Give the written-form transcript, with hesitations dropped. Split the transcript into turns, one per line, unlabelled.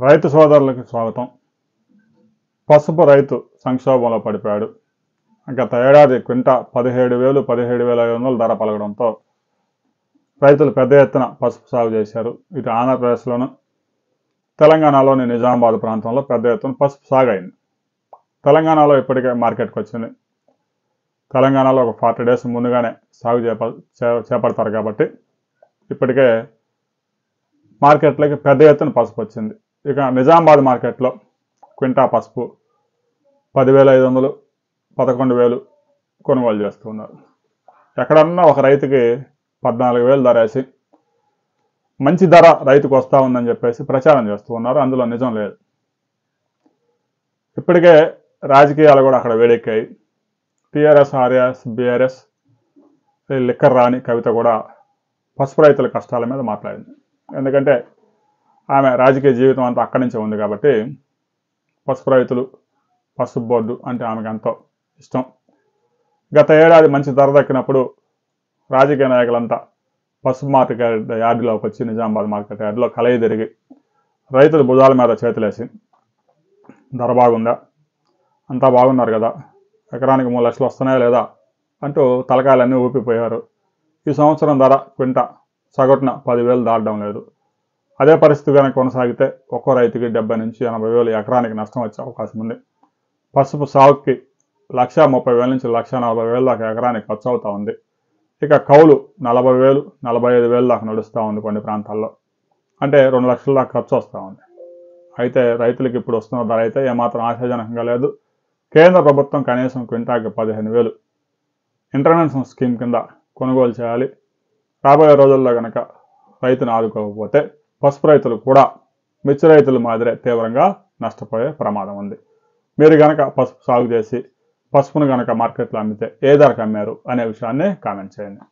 రైతు సోదరులకు స్వాగతం. పసుపు రైతు సంక్షోభంలో పడిపోయాడు. గత ఏడాది క్వింటా 17,000, 17,500 ధర పలకడంతో రైతులు పెద్ద ఎత్తున పసుపు సాగు చేశారు. ఇటు ఆంధ్రప్రదేశ్లోను, తెలంగాణలోని నిజామాబాద్ ప్రాంతంలో పెద్ద ఎత్తున పసుపు సాగు అయింది. తెలంగాణలో ఇప్పటికే మార్కెట్కి వచ్చింది. తెలంగాణలో ఒక 40 days ముందుగానే సాగు చేపడతారు కాబట్టి ఇప్పటికే మార్కెట్లోకి పెద్ద ఎత్తున పసుపు వచ్చింది. ఇక నిజామాబాద్ మార్కెట్లో క్వింటా పసుపు 10,500, 11,000 కొనుగోలు చేస్తున్నారు. ఎక్కడన్నా ఒక రైతుకి 14,000 ధర వేసి మంచి ధర రైతుకు వస్తూ ఉందని చెప్పేసి ప్రచారం చేస్తూ ఉన్నారు. అందులో నిజం లేదు. ఇప్పటికే రాజకీయాలు కూడా అక్కడ వేడెక్కాయి. టీఆర్ఎస్, ఆర్ఎస్, బీఆర్ఎస్, లిక్కర్ రాణి కవిత కూడా పసుపు రైతుల కష్టాల మీద మాట్లాడింది. ఎందుకంటే ఆమె రాజకీయ జీవితం అంతా అక్కడి నుంచే ఉంది కాబట్టి పసుపు రైతులు, పసుపు బోర్డు అంటే ఆమెకు ఎంతో ఇష్టం. గత ఏడాది మంచి ధర దక్కినప్పుడు రాజకీయ నాయకులంతా పసుపు మార్కెట్ యార్డులోకి వచ్చి నిజామాబాద్ మార్కెట్ యార్డులో కలయి తిరిగి రైతులు భుజాల మీద చేతులేసి ధర బాగుందా, అంతా బాగున్నారు కదా, ఎకరానికి 3 లక్షలు వస్తున్నాయా లేదా అంటూ తలకాయలన్నీ ఊపిపోయారు. ఈ సంవత్సరం ధర క్వింటా సగటున 10,000 దాటడం లేదు. అదే పరిస్థితి కనుక కొనసాగితే ఒక్కో రైతుకి 70,000 నుంచి 80,000 ఎకరానికి నష్టం వచ్చే అవకాశం ఉంది. పసుపు సాగుకి 1,30,000 నుంచి 1,40,000 దాకా ఎకరానికి ఖర్చు అవుతూ ఉంది. ఇక కౌలు 40,000, 45,000 దాకా నడుస్తూ ఉంది కొన్ని ప్రాంతాల్లో. అంటే 2 లక్షల దాకా ఖర్చు వస్తూ ఉంది. అయితే రైతులకి ఇప్పుడు వస్తున్న ధర అయితే ఏమాత్రం ఆశాజనకంగా లేదు. కేంద్ర ప్రభుత్వం కనీసం క్వింటాకి 15,000 ఇంటర్వెన్షన్ స్కీమ్ కింద కొనుగోలు చేయాలి. రాబోయే రోజుల్లో కనుక రైతును ఆదుకోకపోతే పసుపు రైతులు కూడా మిర్చి రైతుల మాదిరే తీవ్రంగా నష్టపోయే ప్రమాదం ఉంది. మీరు కనుక పసుపు సాగు చేసి పసుపును కనుక మార్కెట్లో అమ్మితే ఏ ధరకు అమ్మారు అనే విషయాన్ని కామెంట్ చేయండి.